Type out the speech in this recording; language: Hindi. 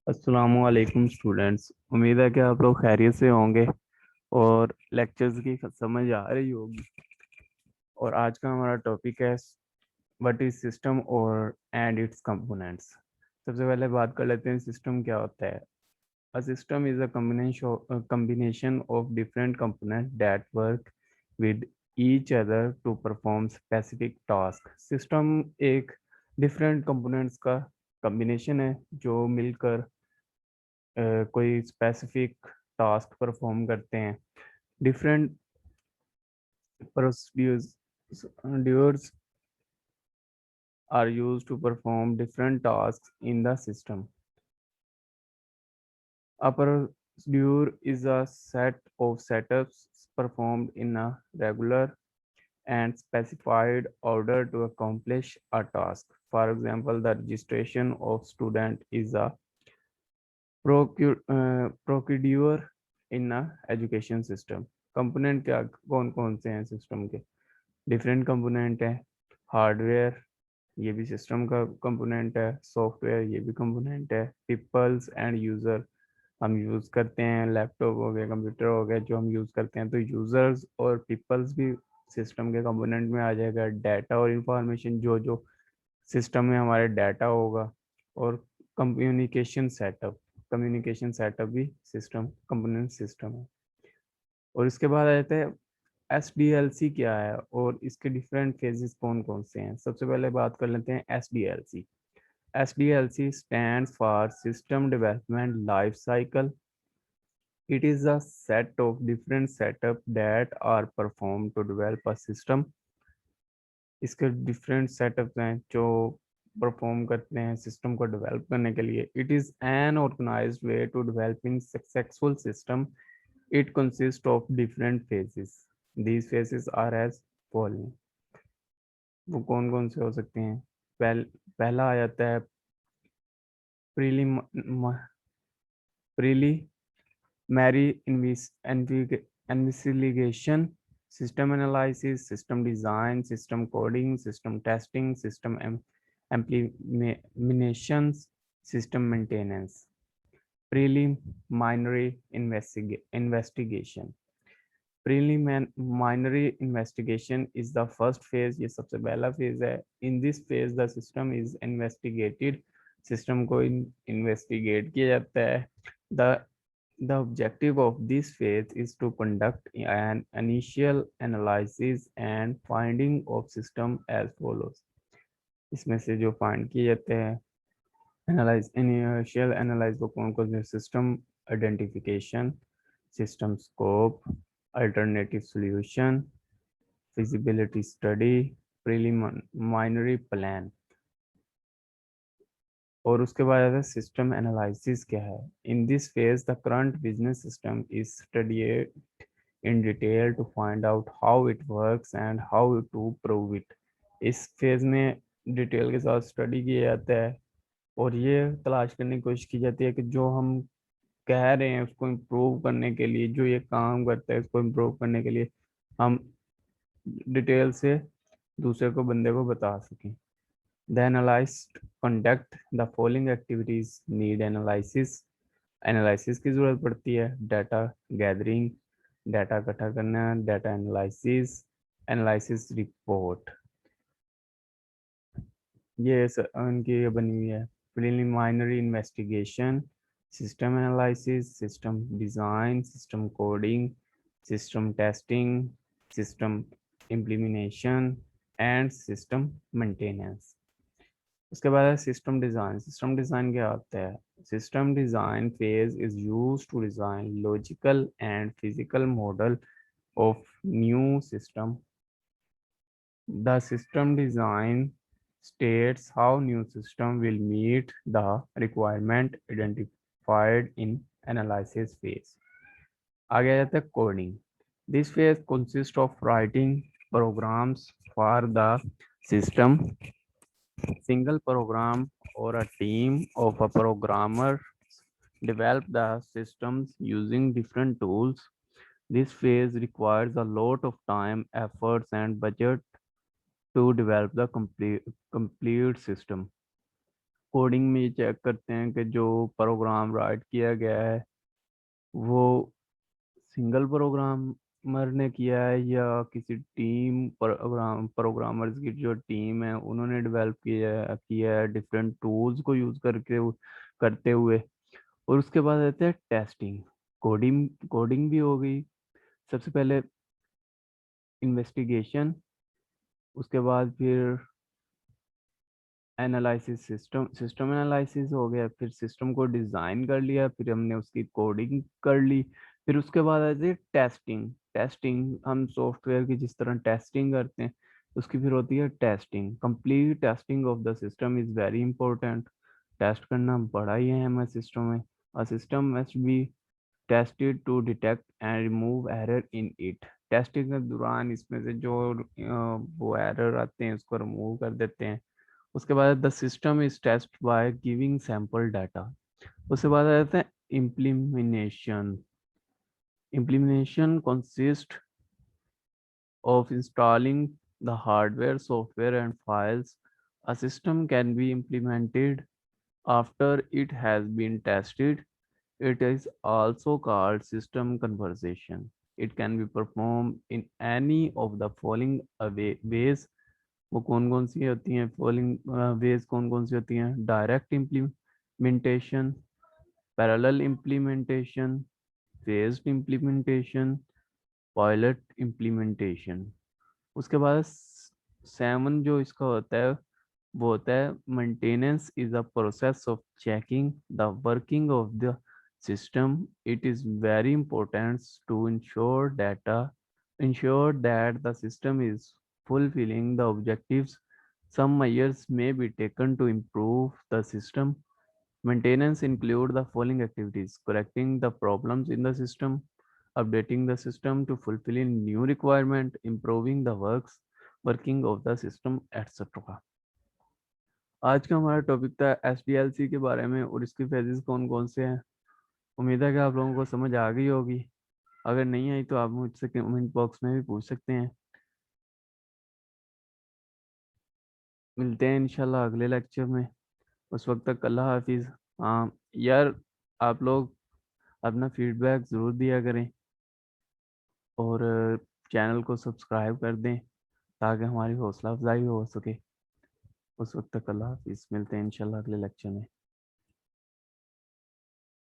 अस्सलामुअलैकुम स्टूडेंट्स। उम्मीद है कि आप लोग खैरियत से होंगे और लेक्चर्स की समझ आ रही होगी। और आज का हमारा टॉपिक है व्हाट इज सिस्टम और एंड इट्स कंपोनेंट्स। सबसे पहले बात कर लेते हैं सिस्टम क्या होता है। A system is a combination of different components that work with each other to perform specific task। System एक डिफरेंट कंपोनेंट्स का कॉम्बिनेशन है जो मिलकर कोई स्पेसिफिक टास्क परफॉर्म करते हैं। Different procedures are used to perform different tasks in the system. A procedure is a set of setups performed in a regular and specified order to accomplish a task. For example, the registration of student is a procedure in a education system। Component क्या कौन कौन से हैं सिस्टम के? डिफरेंट कंपोनेंट है। हार्डवेयर, ये भी सिस्टम का कंपोनेंट है। सॉफ्टवेयर, ये भी कंपोनेंट है। पीपल्स एंड यूज़र, हम यूज़ करते हैं। लैपटॉप हो गया, कंप्यूटर हो गया जो हम यूज़ करते हैं, तो यूज़र्स और पीपल्स भी सिस्टम के कंपोनेंट में आ जाएगा। डाटा और इंफॉर्मेशन, जो जो सिस्टम में हमारे डाटा होगा। और कम्युनिकेशन सेटअप भी सिस्टम कंपोनेंट सिस्टम है। और इसके बाद आ जाता है SDLC क्या है और इसके डिफरेंट फेजेस कौन कौन से हैं। सबसे पहले बात कर लेते हैं SDLC। SDLC stands for System Development Life Cycle. It is a set of different setup that are performed to develop a system। इसके डिफरेंट सेटअप हैं जो परफॉर्म करते हैं सिस्टम को डेवलप करने के लिए। It is an organised way to developing successful system. It consist of different phases. These phases are as following. वो कौन कौन से हो सकते हैं? पहला आ जाता है preliminary investigation, system analysis, system design, system coding, system testing, system implementations, system maintenance। preliminary investigation। preliminary investigation is the first phase। ये सबसे पहला फेज है। in this phase the system is investigated। System को इन्वेस्टिगेट किया जाता है। the objective of this phase is to conduct an initial analysis and finding of system as follows। इसमें से जो फाइंड किए जाते हैं इनिशियल एनालाइज को कौन कौन से? System identification, system scope, alternative solution, feasibility study, preliminary plan. और उसके बाद आता है सिस्टम एनालिसिस क्या है। In this phase the current business system is studied in detail to find out how it works and how to prove it. इस फेज में डिटेल के साथ स्टडी किया जाता है और ये तलाश करने की कोशिश की जाती है कि जो हम कह रहे हैं उसको इम्प्रूव करने के लिए, जो ये काम करता है उसको इम्प्रूव करने के लिए हम डिटेल से दूसरे को बंदे को बता सकें। The analyst conduct the following activities need analysis। Analysis की ज़रूरत पड़ती है। डाटा गैदरिंग, डाटा इकट्ठा करना, डाटा एनालिसिस, एनालिसिस रिपोर्ट। ये उनकी ये बनी हुई है। Preliminary investigation, system analysis, system design, system coding, system testing, system implementation and system maintenance. उसके बाद है सिस्टम डिज़ाइन। सिस्टम डिज़ाइन क्या होता है? System design phase is use to design logical and physical model of new system. The system design states how new system will meet the requirement identified in analysis phase। आगे आ जाता है coding. This phase consists of writing programs for the system। Single program or a team of a programmer develop the systems using different tools। This phase requires a lot of time, efforts, and budget to develop the complete system। Coding में ये चेक करते हैं कि जो प्रोग्राम राइट किया गया है वो सिंगल प्रोग्रामर ने किया है या किसी टीम प्रोग्रामर्स की जो टीम है उन्होंने डेवलप किया है डिफरेंट टूल्स को यूज करके करते हुए। और उसके बाद आते हैं टेस्टिंग। कोडिंग भी हो गई सबसे पहले, इन्वेस्टिगेशन, उसके बाद फिर एनालिसिस, सिस्टम एनालिसिस हो गया, फिर सिस्टम को डिज़ाइन कर लिया, फिर हमने उसकी कोडिंग कर ली, फिर उसके बाद आती है टेस्टिंग। टेस्टिंग हम सॉफ्टवेयर की जिस तरह टेस्टिंग करते हैं उसकी फिर होती है testing. Complete testing of the system is very important. Test करना बड़ा ही अहम है सिस्टम में। A system must be tested to detect and remove error in it. Testing के दौरान इसमें से जो वो एरर आते हैं उसको रिमूव कर देते हैं। उसके बाद the system is test by giving sample data. उसके बाद आ जाता है implementation. Implementation consist of installing the hardware, software, and files. A system can be implemented after it has been tested. It is also called system conversion. It can be performed in any of the following ways. वो कौन कौन सी होती हैं फॉलोइंग वेज, कौन कौन सी होती हैं? Direct implementation, parallel implementation, phased implementation, pilot implementation. उसके बाद 7 जो इसका होता है वो होता है maintenance is a process of checking the working of the system. It is very important to ensure that the system is fulfilling the objectives. Some measures may be taken to improve the system. Maintenance include the following activities: correcting the problems in the system, updating the system to fulfill new requirement, improving the working of the system, etc. आज का हमारा टॉपिक था एसडीएलसी के बारे में और इसके फेजेस कौन कौन से हैं। उम्मीद है कि आप लोगों को समझ आ गई होगी। अगर नहीं आई तो आप मुझसे कमेंट बॉक्स में भी पूछ सकते हैं। मिलते हैं इंशाल्लाह अगले लेक्चर में। उस वक्त तक अल्लाह हाफिज़। हाँ यार, आप लोग अपना फीडबैक ज़रूर दिया करें और चैनल को सब्सक्राइब कर दें ताकि हमारी हौसला अफजाई हो सके। उस वक्त तक अल्लाह हाफिज़। मिलते हैं इंशाल्लाह अगले लेक्चर में।